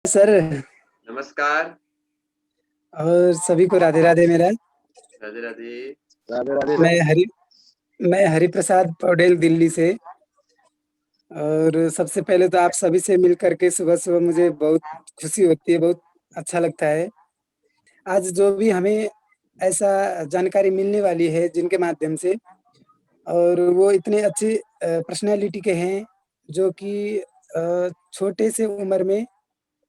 Sir. नमस्कार। और सभी को राधे राधे मेरा। राधे राधे। राधे राधे मैं सर। हरि मैं हरिप्रसाद पौडेल दिल्ली से। और सबसे पहले तो आप सभी से मिल करके सुबह-सुबह मुझे बहुत खुशी होती है, बहुत अच्छा लगता है। आज जो भी हमें ऐसा जानकारी मिलने वाली है जिनके माध्यम से, और वो इतने अच्छे पर्सनैलिटी के हैं जो कि छोटे से उम्र में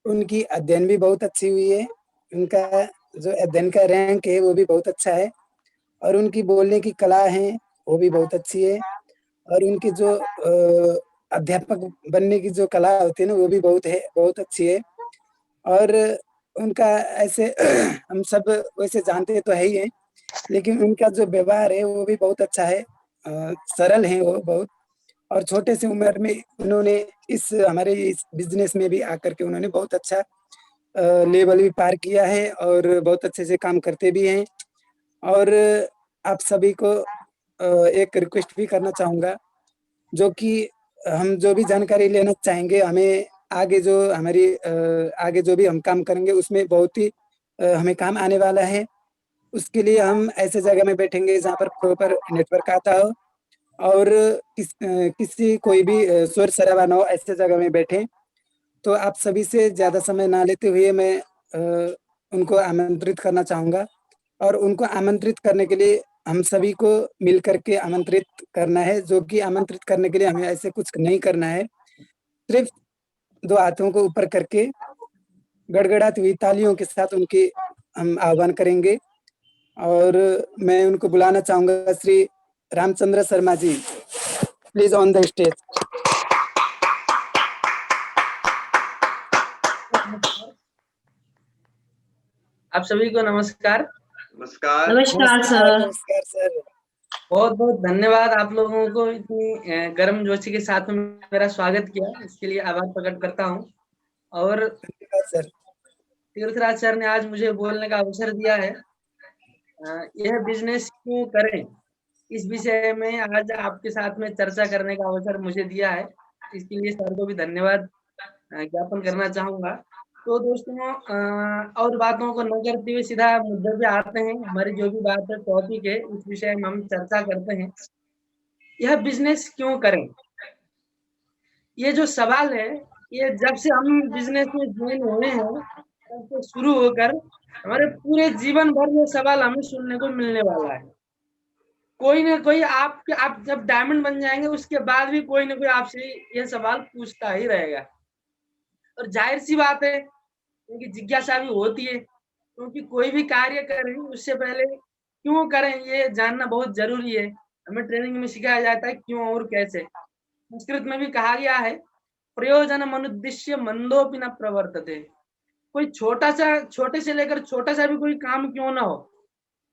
उनकी अध्ययन भी बहुत अच्छी हुई है। उनका जो अध्ययन का रैंक है वो भी बहुत अच्छा है, और उनकी बोलने की कला है वो भी बहुत अच्छी है, और उनकी जो अध्यापक बनने की जो कला होती है ना वो भी बहुत अच्छी है। और उनका ऐसे हम सब वैसे जानते तो है ही हैं, लेकिन उनका जो व्यवहार है वो भी बहुत अच्छा है। सरल हैं वो बहुत, और छोटे से उम्र में उन्होंने इस हमारे इस बिज़नेस में भी आकर के उन्होंने बहुत अच्छा लेवल भी पार किया है और बहुत अच्छे से काम करते भी हैं। और आप सभी को एक रिक्वेस्ट भी करना चाहूँगा, जो कि हम जो भी जानकारी लेना चाहेंगे, हमें आगे जो भी हम काम करेंगे उसमें बहुत ही हमें काम आने वाला है। उसके लिए हम ऐसे जगह में बैठेंगे जहाँ पर प्रॉपर नेटवर्क आता हो, और किसी कोई भी शोर-शराबा ना हो, ऐसे जगह में बैठें। तो आप सभी से ज़्यादा समय ना लेते हुए मैं उनको आमंत्रित करना चाहूँगा, और उनको आमंत्रित करने के लिए हम सभी को मिल कर के आमंत्रित करना है, जो कि आमंत्रित करने के लिए हमें ऐसे कुछ नहीं करना है। सिर्फ़ 2 हाथों को ऊपर करके गड़गड़ाती हुई तालियों के साथ उनके हम आह्वान करेंगे, और मैं उनको बुलाना चाहूँगा Shri Ramchandra Sharma ji, please on the stage. आप सभी को नमस्कार। नमस्कार। नमस्कार नमस्कार, सर। नमस्कार सर। बहुत-बहुत धन्यवाद आप लोगों को इतनी गर्मजोशी के साथ में मेरा स्वागत किया, इसके लिए आभार प्रकट करता हूँ। और धन्यवाद सर। तीर्थराज सर ने आज मुझे बोलने का अवसर दिया है। यह बिज़नेस क्यों करें? इस विषय में आज आपके साथ में चर्चा करने का अवसर मुझे दिया है। इसके लिए सर को भी धन्यवाद ज्ञापन करना चाहूँगा। तो दोस्तों और बातों को न करते हुए सीधा मुद्दे पे आते हैं। हमारी जो भी बात है टॉपिक है उस विषय में हम चर्चा करते हैं। यह बिज़नेस क्यों करें? ये जो सवाल है, ये जब से हम बिज़नेस में जॉइन हुए हैं, तब से शुरू होकर हमारे पूरे जीवन भर ये सवाल हमें सुनने को मिलने वाला है। कोई न कोई आप जब डायमंड बन जाएँगे उसके बाद भी कोई न कोई आपसे ये सवाल पूछता ही रहेगा। और ज़ाहिर-सी बात है, क्योंकि जिज्ञासा भी होती है, क्योंकि कोई भी कार्य करें उससे पहले क्यों करें ये जानना बहुत ज़रूरी है। हमें ट्रेनिंग में सिखाया जाता है क्यों और कैसे। संस्कृत में भी कहा गया है, प्रयोजनमनुद्दिश्य मंदोपि न प्रवर्तते। कोई छोटे से लेकर छोटा-सा भी कोई काम क्यों ना हो,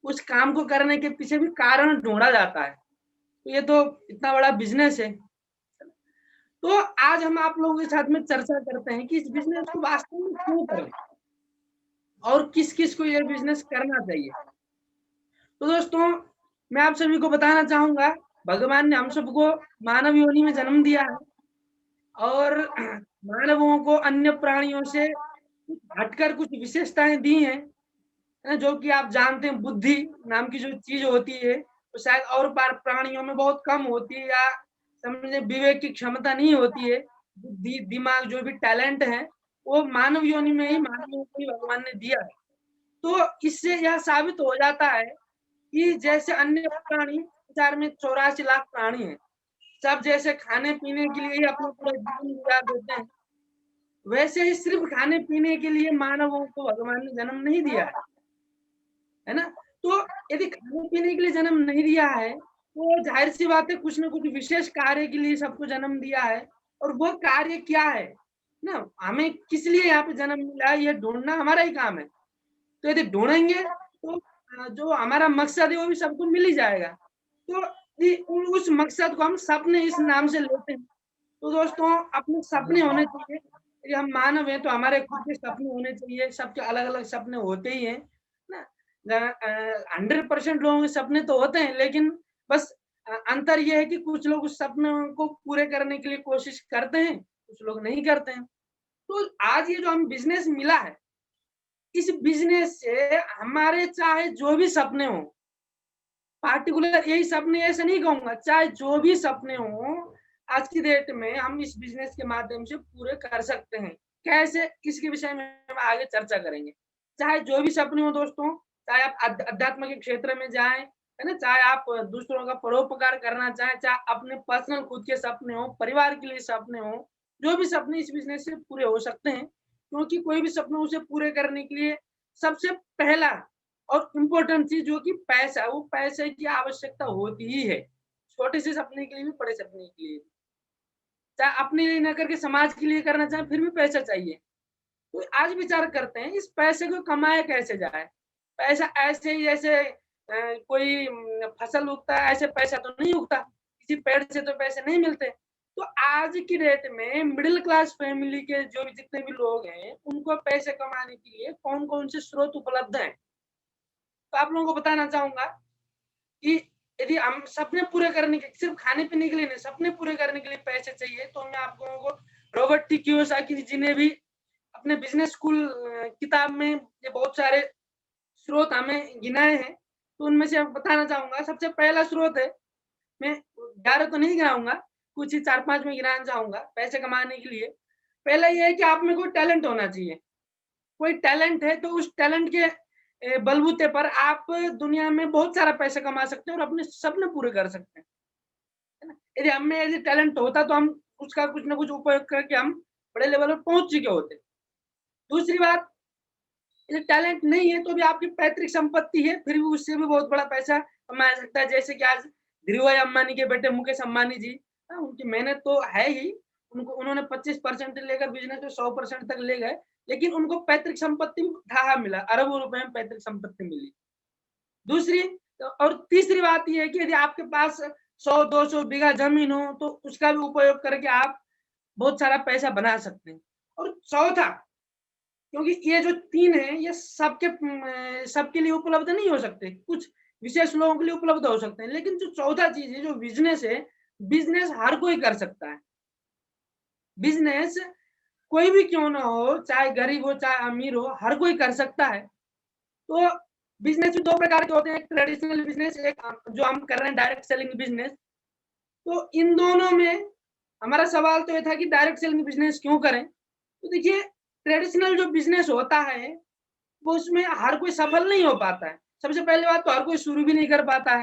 उस काम को करने के पीछे भी कारण ढूँढा जाता है। तो ये तो इतना बड़ा बिज़नेस है। तो आज हम आप लोगों के साथ में चर्चा करते हैं कि इस बिज़नेस को वास्तव में क्यों करें? और किस-किस को ये बिज़नेस करना चाहिए? तो दोस्तों, मैं आप सभी को बताना चाहूँगा, भगवान ने हम सबको मानव योनि में जन्म दिया है और मानवों को अन्य प्राणियों से हटकर कुछ विशेषताएँ दी हैं, है ना? जो कि आप जानते हैं बुद्धि नाम की जो चीज़ होती है, वो शायद और प्राणियों में बहुत कम होती है या समझिए विवेक की क्षमता नहीं होती है। बुद्धि, दिमाग जो भी टैलेंट है, वो मानव योनि में ही मानवों को ही भगवान ने दिया है। तो इससे यह साबित हो जाता है कि जैसे अन्य प्राणी संसार में 84 लाख प्राणी हैं, सब जैसे खाने-पीने के लिए ही अपना पूरा जीवन गुजार देते हैं, वैसे ही सिर्फ़ खाने-पीने के लिए मानवों को भगवान ने जन्म नहीं दिया है ना? तो यदि खाने-पीने के लिए जन्म नहीं दिया है, तो ज़ाहिर-सी बात है कुछ न कुछ विशेष कार्य के लिए सबको जन्म दिया है और वो कार्य क्या है ना? हमें किस लिए यहाँ पे जन्म मिला है, ये ढूँढना हमारा ही काम है। तो यदि ढूँढेंगे तो जो हमारा मकसद है वो भी सबको मिल ही जाएगा। तो उस मकसद को हम सपने इस नाम से लेते हैं। तो दोस्तों अपने सपने होने चाहिए। यदि हम मानव हैं तो हमारे खुद के सपने होने चाहिए। सबके अलग-अलग सपने होते ही हैं, ना? 100% लोगों के सपने तो होते हैं लेकिन बस अंतर ये है कि कुछ लोग उस सपनों को पूरे करने के लिए कोशिश करते हैं, कुछ लोग नहीं करते हैं। तो तो आज ये जो हमें बिज़नेस मिला है, इस बिज़नेस से हमारे चाहे जो भी सपने हों, पार्टिकुलर यही सपने ऐसे नहीं कहूँगा, चाहे जो भी सपने हों, आज की डेट में हम इस बिज़नेस के माध्यम से पूरे कर सकते हैं। कैसे? इसके विषय में हम आगे चर्चा करेंगे। चाहे जो भी सपने हों दोस्तों, चाहे आप अध्यात्म के क्षेत्र में जाएँ, है ना? चाहे आप दूसरों का परोपकार करना चाहें, चाहे अपने पर्सनल खुद के सपने हों, परिवार के लिए सपने हों, जो भी सपने इस बिज़नेस से पूरे हो सकते हैं। क्योंकि कोई भी सपना उसे पूरे करने के लिए सबसे पहला और इम्पोर्टेंट चीज़ जो कि पैसा, वो पैसे की आवश्यकता होती ही है। छोटे से सपने के लिए भी, बड़े सपने के लिए भी। चाहे अपने लिए ना करके समाज के लिए करना चाहें, फिर भी पैसा चाहिए। तो आज विचार करते हैं इस पैसे को कमाया कैसे जाए? पैसा ऐसे ही जैसे कोई फसल उगता है, ऐसे पैसा तो नहीं उगता। किसी पेड़ से तो पैसे नहीं मिलते। तो आज की डेट में मिडल क्लास फैमिली के जो भी जितने भी लोग हैं, उनको पैसे कमाने के लिए कौन-कौन से स्रोत उपलब्ध हैं? तो आप लोगों को बताना चाहूँगा कि यदि हम सपने पूरे करने के सिर्फ खाने-पीने के लिए नहीं, सपने पूरे करने के लिए पैसे चाहिए, तो मैं आप लोगों को रॉबर्ट टी कियोसाकी जी ने भी अपने बिज़नेस स्कूल किताब में ये बहुत सारे स्रोत हमें गिनाए हैं, तो उनमें से बताना चाहूँगा। सबसे पहला स्रोत है, मैं 11 तो नहीं गिनाऊँगा, कुछ ही 4-5 में गिनाना चाहूँगा पैसे कमाने के लिए। पहला ये है कि आप में कोई टैलेंट होना चाहिए। कोई टैलेंट है तो उस टैलेंट के बलबूते पर आप दुनिया में बहुत सारा पैसा कमा सकते हैं और अपने सपने पूरे कर सकते हैं, है ना? यदि हम में यदि टैलेंट होता तो हम उसका कुछ न कुछ उपयोग करके हम बड़े लेवल पर पहुँच चुके होते। दूसरी बात, यदि टैलेंट नहीं है तो भी आपकी पैतृक संपत्ति है, फिर भी उससे भी बहुत बड़ा पैसा कमाया सकता है। जैसे कि आज धीरूभाई अंबानी के बेटे मुकेश अंबानी जी, उनकी मेहनत तो है ही, उनको उन्होंने 25% से लेकर बिज़नेस में 100% तक ले गए, लेकिन उनको पैतृक संपत्ति में ढाहा मिला, अरबों रुपए में पैतृक संपत्ति मिली। दूसरी और तीसरी बात ये है कि यदि आपके पास 100-200 बीघा ज़मीन हो, तो उसका भी उपयोग करके आप बहुत सारा पैसा बना सकते हैं। और चौथा, क्योंकि ये जो 3 हैं, ये सबके लिए उपलब्ध नहीं हो सकते, कुछ विशेष लोगों के लिए उपलब्ध हो सकते हैं। लेकिन जो चौथा चीज़ है, जो बिज़नेस है, बिज़नेस हर कोई कर सकता है। बिज़नेस कोई भी क्यों ना हो, चाहे गरीब हो, चाहे अमीर हो, हर कोई कर सकता है। तो बिज़नेस भी 2 प्रकार के होते हैं, एक ट्रेडिशनल बिज़नेस, एक जो हम कर रहे हैं डायरेक्ट सेलिंग बिज़नेस। तो इन दोनों में हमारा सवाल तो ये था कि डायरेक्ट सेलिंग बिज़नेस क्यों करें? तो देखिए, ट्रेडिशनल जो बिज़नेस होता है, वो उसमें हर कोई सफल नहीं हो पाता है। सबसे पहली बात तो हर कोई शुरू भी नहीं कर पाता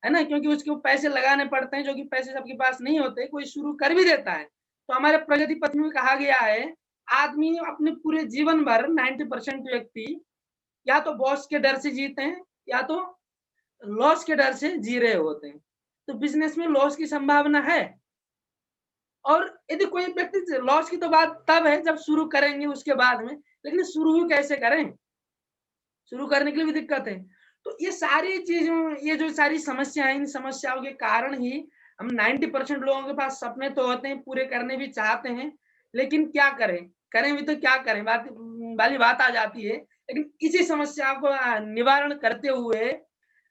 है ना? क्योंकि उसके पैसे लगाने पड़ते हैं, जो कि पैसे सबके पास नहीं होते, कोई शुरू कर भी देता है। तो हमारे प्रगति पथ में कहा गया है, आदमी अपने पूरे जीवन भर 90% व्यक्ति या तो बॉस के डर से जीते हैं, या तो लॉस के डर से जी रहे होते हैं। तो बिज़नेस में लॉस की संभावना है। और यदि कोई व्यक्ति लॉस की तो बात तब है जब शुरू करेंगे उसके बाद में, लेकिन शुरू ही कैसे करें? शुरू करने के लिए भी दिक्कत है। तो ये सारी चीज़ों, ये जो सारी समस्याएँ, इन समस्याओं के कारण ही हम 90% लोगों के पास सपने तो होते हैं, पूरे करने भी चाहते हैं, लेकिन क्या करें? करें भी तो क्या करें? वाली बात आ जाती है। लेकिन इसी समस्या को निवारण करते हुए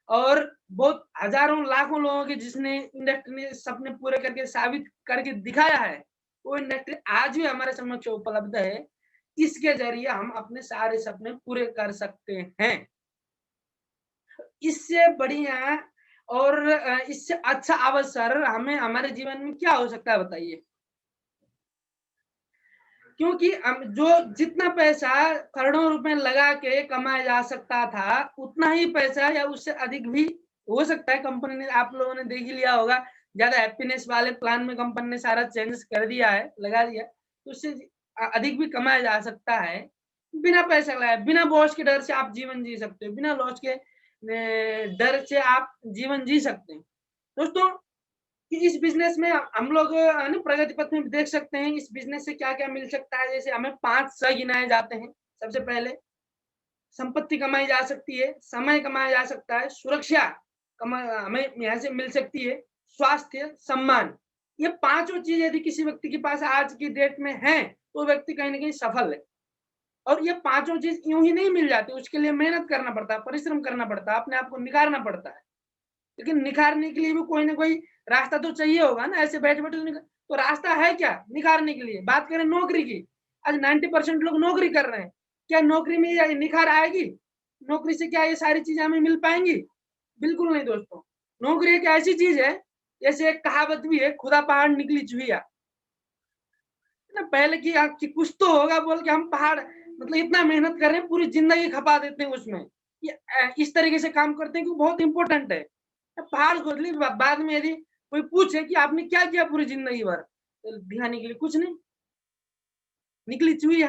और बहुत हज़ारों लाखों लोगों के जिसने इंडस्ट्री ने सपने पूरे करके साबित करके दिखाया है, वो इंडस्ट्री आज भी हमारे समक्ष उपलब्ध है। इसके ज़रिए हम अपने सारे सपने पूरे कर सकते हैं। इससे बढ़िया और इससे अच्छा अवसर हमें हमारे जीवन में क्या हो सकता है बताइए? क्योंकि जो जितना पैसा करोड़ों रुपए लगा के कमाया जा सकता था, उतना ही पैसा या उससे अधिक भी हो सकता है। कंपनी ने, आप लोगों ने देख ही लिया होगा, ज़्यादा हैप्पीनेस वाले प्लान में कंपनी ने सारा चेंजेस कर दिया है, लगा दिया। तो उससे अधिक भी कमाया जा सकता है, बिना पैसा लगाए, बिना बॉस के डर से आप जीवन जी सकते हो, बिना लॉस के डर से आप जीवन जी सकते हैं। दोस्तों, कि इस बिज़नेस में हम लोग है ना प्रगति पथ में देख सकते हैं, इस बिज़नेस से क्या-क्या मिल सकता है। जैसे हमें 5 स गिनाए जाते हैं। सबसे पहले संपत्ति कमाई जा सकती है, समय कमाया जा सकता है, सुरक्षा हमें यहाँ से मिल सकती है, स्वास्थ्य, सम्मान। ये पाँचों चीज़ यदि किसी व्यक्ति के पास आज की डेट में हैं, तो व्यक्ति कहीं न कहीं सफल है। और ये पाँचों चीज़ यूँ ही नहीं मिल जाती, उसके लिए मेहनत करना पड़ता है, परिश्रम करना पड़ता है, अपने आप को निखारना पड़ता है। लेकिन निखारने के लिए भी कोई ना कोई रास्ता तो चाहिए होगा ना, ऐसे बैठे-बैठे तो रास्ता है क्या निखारने के लिए? बात करें नौकरी की, आज 90% लोग नौकरी कर रहे हैं। क्या नौकरी में ये निखार आएगी? नौकरी से क्या ये सारी चीज़ें हमें मिल पाएँगी? बिल्कुल नहीं दोस्तों। नौकरी एक ऐसी चीज़ है, जैसे एक कहावत भी है, खुदा पहाड़ निकली चुहिया। ना पहले कि कुछ तो होगा बोल के हम पहाड़ मतलब इतना मेहनत कर रहे हैं, पूरी ज़िंदगी खपा देते हैं उसमें। ये इस तरीके से काम करते हैं कि बहुत इम्पोर्टेंट है। पहाड़ खोद ली बाद में यदि कोई पूछे कि आपने क्या किया पूरी ज़िंदगी भर? तो दिखाने के लिए कुछ नहीं, निकली चुहिया।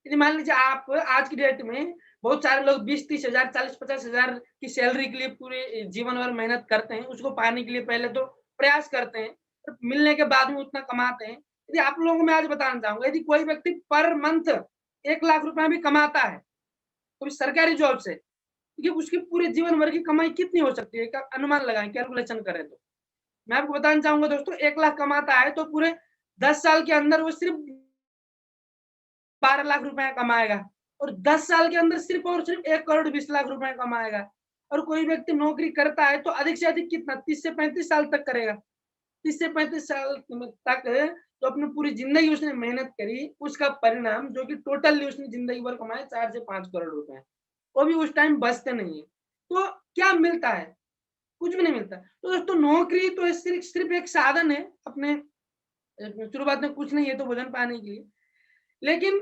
यदि मान लीजिए आप आज की डेट में बहुत सारे लोग 20-30 हज़ार, 40-50 हज़ार की सैलरी के लिए पूरे जीवन भर मेहनत करते हैं। उसको पाने के लिए पहले तो प्रयास करते हैं, फिर मिलने के बाद में उतना कमाते हैं। यदि आप लोगों को मैं आज बताना चाहूँगा, यदि कोई व्यक्ति पर मंथ 1 लाख रुपया भी कमाता है, तो सरकारी जॉब से, देखिए उसकी पूरे जीवन भर की कमाई कितनी हो सकती है? एक अनुमान लगाएँ, कैलकुलेशन करें तो। मैं आपको बताना चाहूँगा दोस्तों, 1 लाख कमाता है तो पूरे 10 साल के अंदर वो सिर्फ़ 12 लाख रुपए कमाएगा और 10 साल के अंदर सिर्फ और सिर्फ 1 करोड़ 20 लाख रुपए कमाएगा। और कोई व्यक्ति नौकरी करता है तो अधिक से अधिक कितना 30 से 35 साल तक करेगा। 30 से 35 साल तक तो अपनी पूरी ज़िंदगी उसने मेहनत करी, उसका परिणाम जो कि टोटली उसने ज़िंदगी भर कमाए 4 से 5 करोड़ रुपए, वो भी उस टाइम बचते नहीं है। तो क्या मिलता है? कुछ भी नहीं मिलता। तो दोस्तों नौकरी तो सिर्फ एक साधन है अपने शुरुआत में कुछ नहीं है तो भोजन पाने के लिए। लेकिन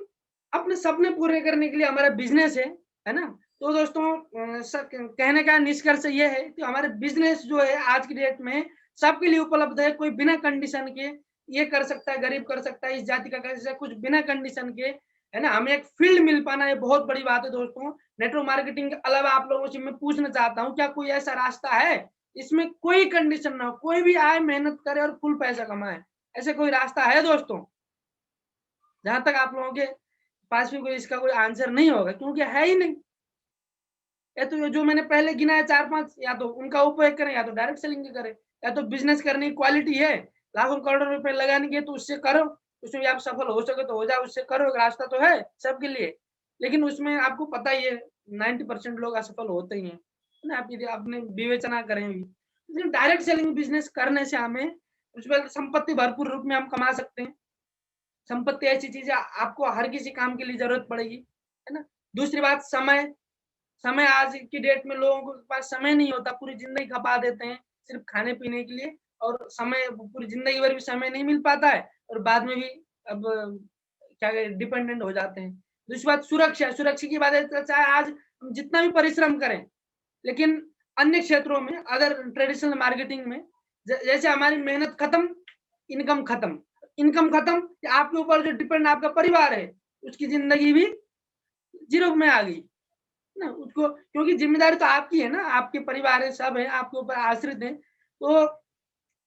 अपने सपने पूरे करने के लिए हमारा बिज़नेस है ना? तो दोस्तों कहने का निष्कर्ष ये है कि हमारे बिज़नेस जो है आज की डेट में सबके लिए उपलब्ध है, कोई बिना कंडीशन के ये कर सकता है, गरीब कर सकता है, इस जाति का कर सकता है, कुछ बिना कंडीशन के, है ना? हमें एक फ़ील्ड मिल पाना ये बहुत बड़ी बात है दोस्तों। नेटवर्क मार्केटिंग के अलावा आप लोगों से मैं पूछना चाहता हूँ, क्या कोई ऐसा रास्ता है, इसमें कोई कंडीशन ना हो, कोई भी आए, मेहनत करे और फुल पैसा कमाए? ऐसा कोई रास्ता है दोस्तों? जहाँ तक आप लोगों के पास में कोई इसका कोई आंसर नहीं होगा क्योंकि है ही नहीं। या तो ये जो मैंने पहले गिनाया 4-5 या तो उनका उपयोग करें या तो डायरेक्ट सेलिंग के करें या तो बिज़नेस करने की क्वालिटी है, लाखों करोड़ों रुपए लगाने के तो उससे करो, उसमें भी आप सफल हो सके तो हो जाओ, उससे करो, रास्ता तो है सबके लिए। लेकिन उसमें आपको पता ही है 90% लोग असफल होते ही हैं, है ना? आप यदि आपने विवेचना करें भी। लेकिन डायरेक्ट सेलिंग बिज़नेस करने से हमें उसमें संपत्ति भरपूर रूप में हम कमा सकते हैं। संपत्ति ऐसी चीज़ है आपको हर किसी काम के लिए ज़रूरत पड़ेगी, है ना? दूसरी बात समय, समय आज की डेट में लोगों के पास समय नहीं होता, पूरी ज़िंदगी खपा देते हैं सिर्फ़ खाने-पीने के लिए और समय पूरी ज़िंदगी भर भी समय नहीं मिल पाता है और बाद में भी अब क्या कहते डिपेंडेंट हो जाते हैं। दूसरी बात सुरक्षा, सुरक्षा की बात है तो चाहे आज हम जितना भी परिश्रम करें, लेकिन अन्य क्षेत्रों में अदर ट्रेडिशनल मार्केटिंग में जैसे हमारी मेहनत खत्म, इनकम खत्म। इनकम खत्म कि आपके ऊपर जो डिपेंड आपका परिवार है, उसकी ज़िंदगी भी ज़ीरो में आ गई, ना? उसको क्योंकि ज़िम्मेदारी तो आपकी है ना, आपके परिवार है, सब है, आपके ऊपर आश्रित हैं। तो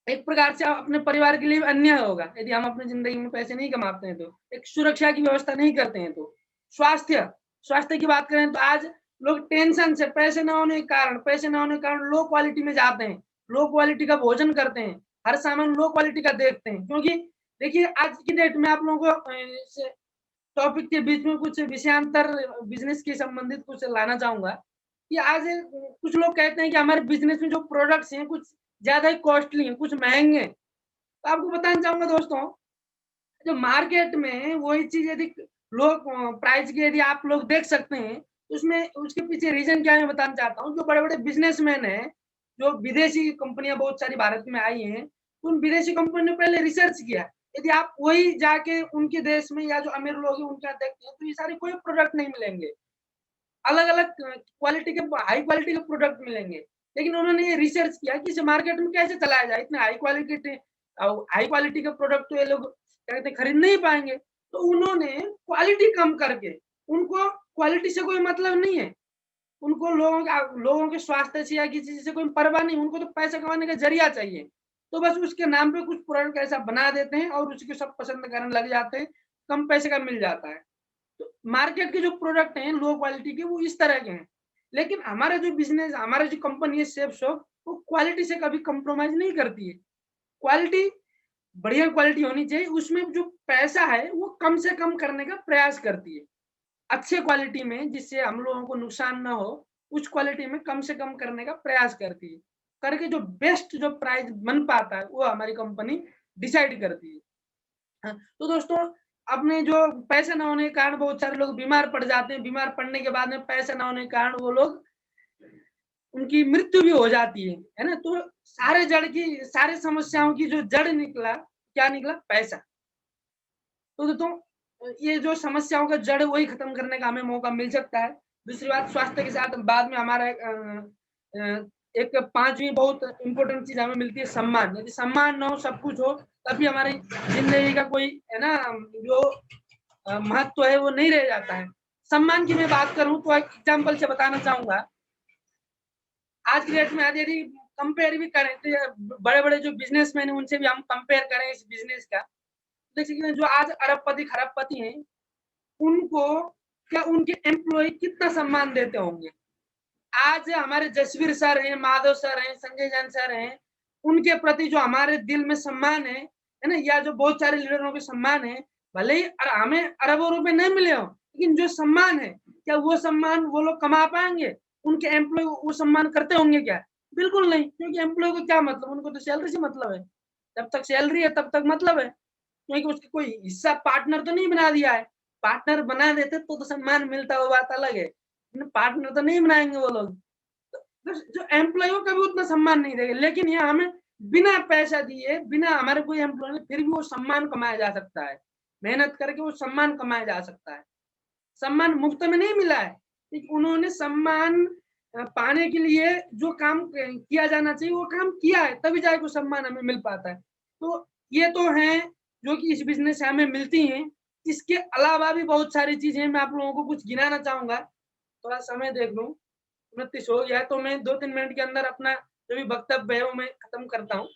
एक प्रकार से अपने परिवार के लिए भी अन्याय होगा, यदि हम अपनी ज़िंदगी में पैसे नहीं कमाते हैं तो। एक सुरक्षा की व्यवस्था नहीं करते हैं तो। स्वास्थ्य, स्वास्थ्य की बात करें तो आज लोग टेंशन से पैसे ना होने के कारण लो क्वालिटी में जाते हैं, लो क्वालिटी का भोजन करते हैं, हर सामान लो क्वालिटी का देखते हैं। क्योंकि देखिए आज की डेट में आप लोगों को इस टॉपिक के बीच में कुछ विषयांतर बिज़नेस के संबंधित कुछ लाना चाहूँगा, कि आज कुछ लोग कहते हैं कि हमारे बिज़नेस में जो प्रोडक्ट्स हैं कुछ ज़्यादा ही कॉस्टली हैं, कुछ महँगे हैं। तो आपको बताना चाहूँगा दोस्तों, जो मार्केट में वही चीज़ यदि लोग प्राइस की यदि आप लोग देख सकते हैं, तो उसमें उसके पीछे रीज़न क्या है मैं बताना चाहता हूँ। जो बड़े-बड़े बिज़नेसमैन हैं, जो विदेशी कंपनियाँ बहुत सारी भारत में आई हैं, तो उन विदेशी कंपनी ने पहले रिसर्च किया। यदि आप वही जाके उनके देश में या जो अमीर लोग हैं उनके यहाँ देखते हैं, तो ये सारे कोई प्रोडक्ट नहीं मिलेंगे। अलग-अलग क्वालिटी के हाई क्वालिटी के प्रोडक्ट मिलेंगे। लेकिन उन्होंने ये रिसर्च किया कि इसे मार्केट में कैसे चलाया जाए, इतने हाई क्वालिटी के प्रोडक्ट तो ये लोग क्या कहते हैं खरीद नहीं पाएँगे। तो उन्होंने क्वालिटी कम करके उनको क्वालिटी से कोई मतलब नहीं है। उनको लोगों के स्वास्थ्य से या किसी चीज़ से कोई परवाह नहीं, उनको तो पैसा कमाने का ज़रिया चाहिए। तो बस उसके नाम पे कुछ प्रोडक्ट ऐसा बना देते हैं और उसी को सब पसंद करने लग जाते हैं, कम पैसे का मिल जाता है। तो मार्केट के जो प्रोडक्ट हैं लो क्वालिटी के वो इस तरह के हैं। लेकिन हमारा जो बिज़नेस हमारा जो कंपनी है सेफशॉप वो क्वालिटी से कभी कॉम्प्रोमाइज़ नहीं करती है। क्वालिटी बढ़िया क्वालिटी होनी चाहिए, उसमें जो पैसा है वो कम से कम करने का प्रयास करती है। अच्छे क्वालिटी में जिससे हम लोगों को नुकसान ना हो, उस क्वालिटी में कम से कम करने का प्रयास करती है। करके जो बेस्ट जो प्राइस बन पाता है वो हमारी कंपनी डिसाइड करती है। हाँ, तो दोस्तों अपने जो पैसे ना होने के कारण बहुत सारे लोग बीमार पड़ जाते हैं, बीमार पड़ने के बाद में पैसे ना होने के कारण वो लोग उनकी मृत्यु भी हो जाती है ना? तो सारे समस्याओं की जो जड़ निकला, क्या निकला? पैसा। तो ये जो समस्याओं का जड़ है वही खत्म करने का हमें मौका मिल सकता है। दूसरी बात स्वास्थ्य के साथ बाद में हमारा एक 5वीं बहुत इम्पोर्टेंट चीज़ हमें मिलती है सम्मान। यदि सम्मान ना हो, सब कुछ हो, तभी हमारी ज़िंदगी का कोई है ना जो महत्व है वो नहीं रह जाता है। सम्मान की मैं बात करूँ तो एक एग्ज़ाम्पल से बताना चाहूँगा। आज की डेट में आज यदि कंपेयर भी करें तो बड़े-बड़े जो बिज़नेसमैन हैं उनसे भी हम कंपेयर करें इस बिज़नेस का, देख सकते हैं जो आज अरबपति, खरबपति हैं, उनको क्या उनके एम्प्लॉयी कितना सम्मान देते होंगे। आज हमारे जसवीर सर हैं, माधव सर हैं, संजय जैन सर हैं, उनके प्रति जो हमारे दिल में सम्मान है ना? या जो बहुत सारे लीडरों के सम्मान है, भले ही हमें अरबों रुपए नहीं मिले हों, लेकिन जो सम्मान है, क्या वो सम्मान वो लोग कमा पाएँगे? उनके एम्प्लॉयी वो सम्मान करते होंगे क्या? बिल्कुल नहीं, क्योंकि एम्प्लॉयी को क्या मतलब, उनको तो सैलरी से मतलब है। जब तक सैलरी है तब तक मतलब है, क्योंकि उसका कोई हिस्सा पार्टनर तो नहीं बना दिया है। पार्टनर बना देते तो सम्मान मिलता, वो बात अलग है। पार्टनर तो नहीं बनाएँगे वो लोग। जो एम्प्लॉइयों का भी उतना सम्मान नहीं देंगे, लेकिन यहाँ हमें बिना पैसा दिए, बिना हमारे कोई एम्प्लॉय नहीं, फिर भी वो सम्मान कमाया जा सकता है। मेहनत करके वो सम्मान कमाया जा सकता है। सम्मान मुफ्त में नहीं मिला है, लेकिन उन्होंने सम्मान पाने के लिए जो काम किया जाना चाहिए, वो काम किया है, तभी जाके वो सम्मान हमें मिल पाता है। तो ये तो हैं, जो कि इस बिज़नेस से हमें मिलती हैं। इसके अलावा भी बहुत सारी चीज़ें मैं आप लोगों को कुछ गिनाना चाहूँगा। थोड़ा समय देख लूँ। 29 हो गया है, तो मैं 2-3 मिनट के अंदर अपना जो भी वक्तव्य है वो मैं खत्म करता हूँ।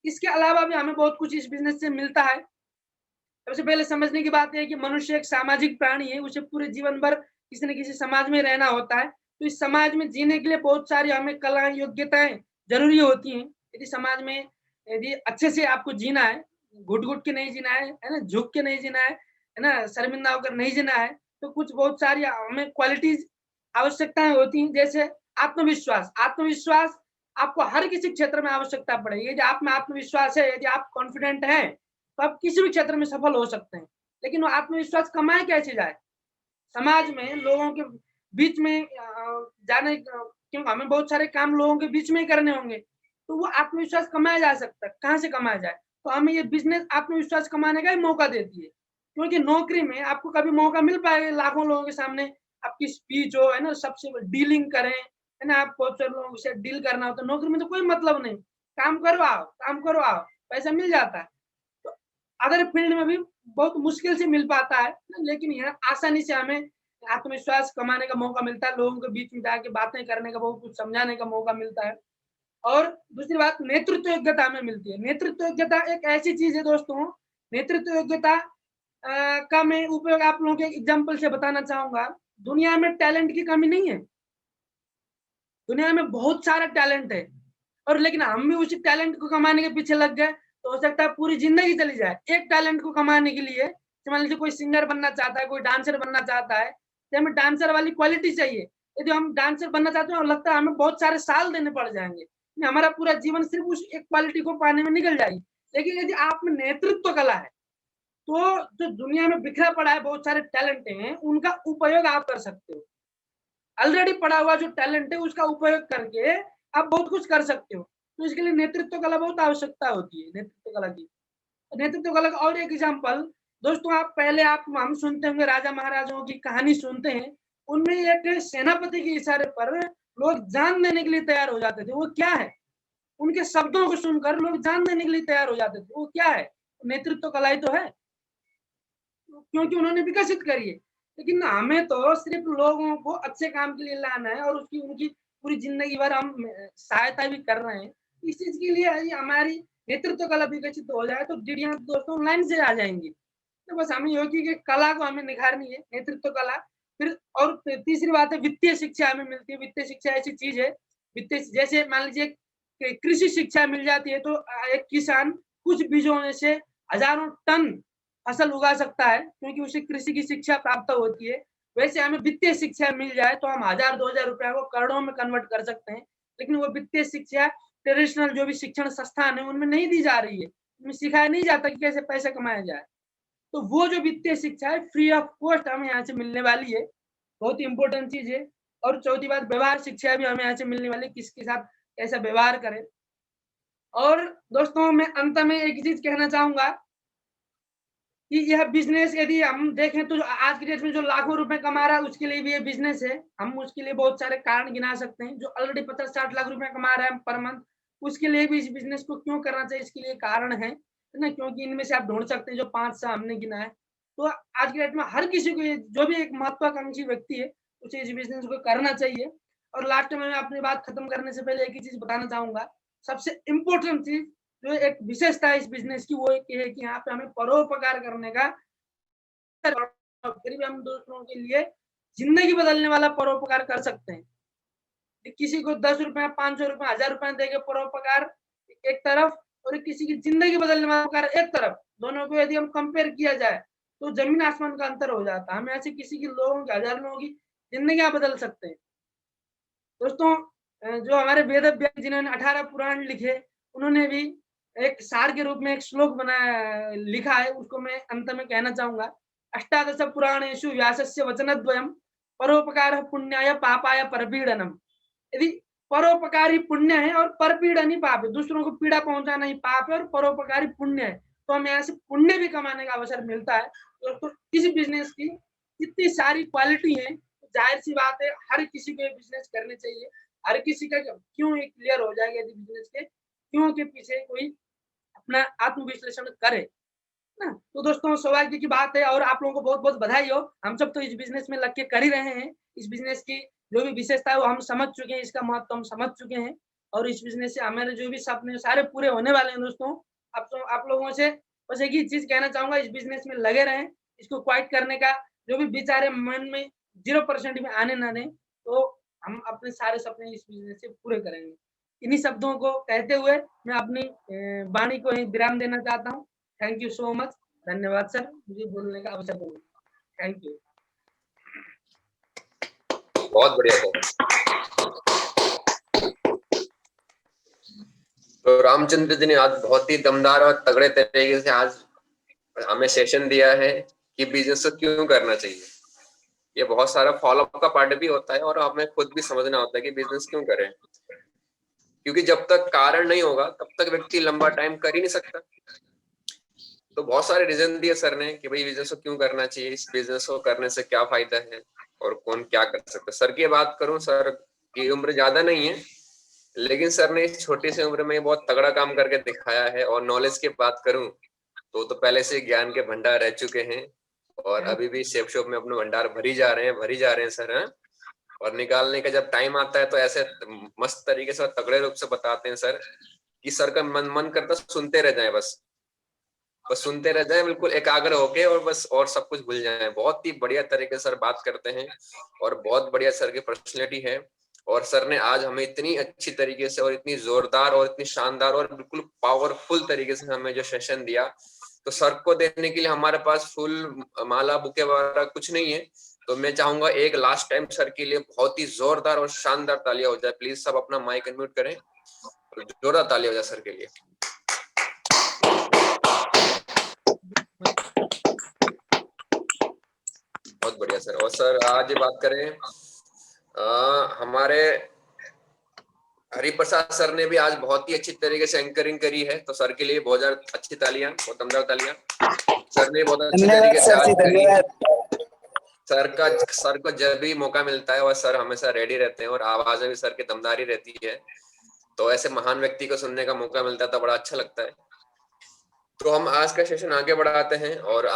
इसके अलावा भी हमें बहुत कुछ इस बिज़नेस से मिलता है। सबसे पहले समझने की बात ये है कि मनुष्य एक सामाजिक प्राणी है, उसे पूरे जीवन भर किसी न किसी समाज में रहना होता है। तो इस समाज में जीने के लिए बहुत सारी हमें कला, योग्यताएँ ज़रूरी होती हैं। यदि समाज में यदि अच्छे से आपको जीना है, घुट-घुट के नहीं जीना है ना? झुक के नहीं जीना है ना? शर्मिंदा होकर नहीं जीना है, तो कुछ बहुत सारी हमें क्वालिटीज़ आवश्यकताएँ होती हैं, जैसे आत्मविश्वास। आत्मविश्वास आपको हर किसी क्षेत्र में आवश्यकता पड़ेगी। यदि आप में आत्मविश्वास है, यदि आप कॉन्फिडेंट हैं, तो आप किसी भी क्षेत्र में सफल हो सकते हैं। लेकिन वो आत्मविश्वास कमाए कैसे जाए? समाज में लोगों के बीच में जाने क्यों हमें बहुत सारे काम लोगों के बीच में ही करने होंगे, तो वो आत्मविश्वास कमाया जा सकता है। कहाँ से कमाया जाए? तो हमें ये बिज़नेस आत्मविश्वास कमाने का ही मौका देती है। क्योंकि नौकरी में आपको कभी मौका मिल पाएगा लाखों लोगों के सामने आपकी स्पीच हो, है ना? सबसे डीलिंग करें, है ना? आप बहुत सारे लोगों से डील करना हो, तो नौकरी में तो कोई मतलब नहीं। काम करो आओ, पैसा मिल जाता है। तो अदर फील्ड में भी बहुत मुश्किल से मिल पाता है, लेकिन यहाँ आसानी से हमें आत्मविश्वास कमाने का मौका मिलता है, लोगों के बीच में जाके बातें करने का, बहुत कुछ समझाने का मौका मिलता है। और दूसरी बात नेतृत्व योग्यता हमें मिलती है। नेतृत्व योग्यता एक ऐसी चीज़ है दोस्तों, नेतृत्व योग्यता का मैं उपयोग आप लोगों को एक एग्ज़ाम्पल से बताना चाहूँगा। दुनिया में टैलेंट की कमी नहीं है, दुनिया में बहुत सारा टैलेंट है और लेकिन हम भी उसी टैलेंट को कमाने के पीछे लग गए, तो हो सकता है पूरी ज़िंदगी चली जाए। एक टैलेंट को कमाने के लिए तो मान लीजिए कोई सिंगर बनना चाहता है, कोई डांसर बनना चाहता है, तो हमें डांसर वाली क्वालिटी चाहिए। यदि हम डांसर बनना चाहते हैं और लगता है हमें बहुत सारे साल देने पड़ जाएँगे। हमारा पूरा जीवन सिर्फ़ उस एक क्वालिटी को पाने में निकल जाएगी। लेकिन यदि आप में नेतृत्व कला है, तो जो दुनिया में बिखरा पड़ा है बहुत सारे टैलेंट हैं, उनका उपयोग आप कर सकते हो। ऑलरेडी पड़ा हुआ जो टैलेंट है उसका उपयोग करके आप बहुत कुछ कर सकते हो। तो इसके लिए नेतृत्व कला बहुत आवश्यकता होती है, नेतृत्व कला की। नेतृत्व कला का और एक एग्ज़ाम्पल दोस्तों आप पहले आप हम सुनते होंगे राजा-महाराजाओं की कहानी सुनते हैं, उनमें एक सेनापति के इशारे पर लोग जान देने के लिए तैयार हो जाते थे, वो क्या है? उनके शब्दों को सुनकर लोग जान देने के लिए तैयार हो जाते थे, वो क्या है? नेतृत्व कला ही तो है। क्योंकि उन्होंने विकसित करी है। लेकिन हमें तो सिर्फ़ लोगों को अच्छे काम के लिए लाना है और उसकी उनकी पूरी ज़िंदगी भर हम सहायता भी कर रहे हैं। इस चीज़ के लिए यदि हमारी नेतृत्व कला विकसित हो जाए तो चिड़िया दोस्तों लाइन से आ जाएँगी। तो बस हमें योगी की कला को हमें निखारनी है, नेतृत्व कला। फिर और तीसरी बात है वित्तीय शिक्षा हमें मिलती है। वित्तीय शिक्षा ऐसी चीज़ है, वित्तीय जैसे मान लीजिए कि कृषि शिक्षा मिल जाती है तो एक किसान कुछ बीजों में से हज़ारों टन फसल उगा सकता है क्योंकि उसे कृषि की शिक्षा प्राप्त होती है। वैसे हमें वित्तीय शिक्षा मिल जाए तो हम 1000-2000 रुपया को करोड़ों में कन्वर्ट कर सकते हैं। लेकिन वो वित्तीय शिक्षा ट्रेडिशनल जो भी शिक्षण संस्थान है उनमें नहीं दी जा रही है। उनमें सिखाया नहीं जाता कि कैसे पैसा कमाया जाए। तो वो जो वित्तीय शिक्षा है फ्री ऑफ कॉस्ट हमें यहाँ से मिलने वाली है, बहुत ही इंपॉर्टेंट चीज है। और चौथी बात, व्यवहार शिक्षा भी हमें यहाँ से मिलने वाली है, किसके साथ कैसा व्यवहार करें। और दोस्तों मैं अंत में एक चीज कहना चाहूंगा कि यह बिजनेस यदि हम देखें तो आज की डेट में जो लाखों रुपए कमा रहा है उसके लिए भी ये बिजनेस है। हम उसके लिए बहुत सारे कारण गिना सकते हैं। जो ऑलरेडी 50-60 लाख रुपए कमा रहा है पर मंथ, उसके लिए भी इस बिजनेस को क्यों करना चाहिए, इसके लिए कारण है ना, क्योंकि इनमें से आप ढूंढ सकते हैं जो 5 से हमने गिना है। तो आज की डेट में हर किसी को, जो भी एक महत्वाकांक्षी व्यक्ति है, उसे इस बिजनेस को करना चाहिए। और लास्ट में मैं अपनी बात खत्म करने से पहले एक ही चीज बताना चाहूंगा, सबसे इम्पोर्टेंट चीज जो एक विशेषता है इस बिजनेस की, वो एक है कि यहाँ पे हमें परोपकार करने का, फिर भी हम दूसरों के लिए जिंदगी बदलने वाला परोपकार कर सकते हैं। किसी को 10 रुपए, 500 रुपए, 1000 रुपए देके परोपकार एक तरफ, और किसी की जिंदगी बदलने वाला उपकार एक तरफ, दोनों को यदि हम कंपेयर किया जाए तो जमीन आसमान का अंतर हो जाता है। हम ऐसे किसी की लोगों की, 1000 लोगों की जिंदगी बदल सकते हैं। दोस्तों जो हमारे वेद व्यास जिन्होंने 18 पुराण लिखे, उन्होंने भी एक सार के रूप में एक श्लोक बनाया, लिखा है, उसको मैं अंत में कहना चाहूंगा। अष्टादश पुराणेषु व्यासस्य वचनद्वयम् परोपकारः पुण्याय पापाय परपीडनम्। यदि परोपकारी पुण्य है और परपीड़न ही पाप है, दूसरों को पीड़ा पहुंचाना ही पाप है और परोपकारी पुण्य है, तो हमें यहाँ से पुण्य भी कमाने का अवसर मिलता है। तो इस बिजनेस की इतनी सारी क्वालिटी है, जाहिर सी बात है हर किसी को ये बिजनेस करने चाहिए। हर किसी का क्यों एक क्लियर हो जाएगा यदि बिजनेस के क्यों के पीछे कोई अपना आत्मविश्लेषण करे ना। तो दोस्तों सौभाग्य की बात है, और आप लोगों को बहुत बहुत बधाई हो। हम सब तो इस बिजनेस में लग के कर ही रहे हैं। इस बिजनेस की जो भी विशेषता है वो हम समझ चुके हैं, इसका महत्व हम समझ चुके हैं, और इस बिजनेस से हमारे जो भी सपने सारे पूरे होने वाले हैं। दोस्तों आप लोगों से बस एक ही चीज कहना चाहूंगा, इस बिजनेस में लगे रहें, इसको क्वाइट करने का जो भी विचार है मन में 0% भी आने ना दें, तो हम अपने सारे सपने इस बिजनेस से पूरे करेंगे। इन्हीं शब्दों को कहते हुए मैं अपनी वाणी को विराम देना चाहता हूँ। Thank you so much. धन्यवाद सर, मुझे बोलने का अवसर देने। Thank you. बहुत बढ़िया सर। तो रामचंद्र जी ने आज बहुत ही दमदार और तगड़े तरीके से आज हमें सेशन दिया है कि बिजनेस को क्यों करना चाहिए। ये बहुत सारा फॉलोअप का पार्ट भी होता है और हमें खुद भी समझना होता है कि बिजनेस क्यों करें, क्योंकि जब तक कारण नहीं होगा तब तक व्यक्ति लंबा टाइम कर ही नहीं सकता। तो बहुत सारे रीजन दिए सर ने कि भाई बिजनेस को क्यों करना चाहिए, इस बिजनेस को करने से क्या फायदा है और कौन क्या कर सकता है। सर की बात करूं, सर की उम्र ज्यादा नहीं है, लेकिन सर ने इस छोटी सी उम्र में बहुत तगड़ा काम करके दिखाया है। और नॉलेज की बात करूं तो पहले से ज्ञान के भंडार रह चुके हैं और अभी भी शेप शॉप में अपने भंडार भरी जा रहे हैं सर। हाँ? और निकालने का जब टाइम आता है तो ऐसे मस्त तरीके से तगड़े रूप से बताते हैं सर कि सर का मन करता सुनते रह जाए, बस सुनते रह जाए, बिल्कुल एकाग्र होके, और बस और सब कुछ भूल जाए। बहुत ही बढ़िया तरीके से सर बात करते हैं और बहुत बढ़िया सर की पर्सनैलिटी है। और सर ने आज हमें इतनी अच्छी तरीके से और इतनी जोरदार और इतनी शानदार और बिल्कुल पावरफुल तरीके से हमें जो सेशन दिया, तो सर को देने के लिए हमारे पास फुल माला बुके वगैरह कुछ नहीं है। तो मैं चाहूंगा एक लास्ट टाइम सर के लिए बहुत ही जोरदार और शानदार तालियां हो जाए। प्लीज सब अपना माइक अनम्यूट करें और जोरदार तालियां हो जाए सर के लिए। बहुत बढ़िया सर। और सर आज बात करें हमारे हरिप्रसाद सर ने भी आज बहुत ही अच्छी तरीके से एंकरिंग करी है, तो सर के लिए बहुत अच्छी तालियां, बहुत दमदार तालियां। सर ने बहुत अच्छी तरीके से आज करी है। सर को जब भी मौका मिलता है और सर हमेशा रेडी रहते हैं और आवाज भी सर की दमदारी रहती है, तो ऐसे महान व्यक्ति को सुनने का मौका मिलता है तो बड़ा अच्छा लगता है। तो हम आज का सेशन आगे बढ़ाते हैं और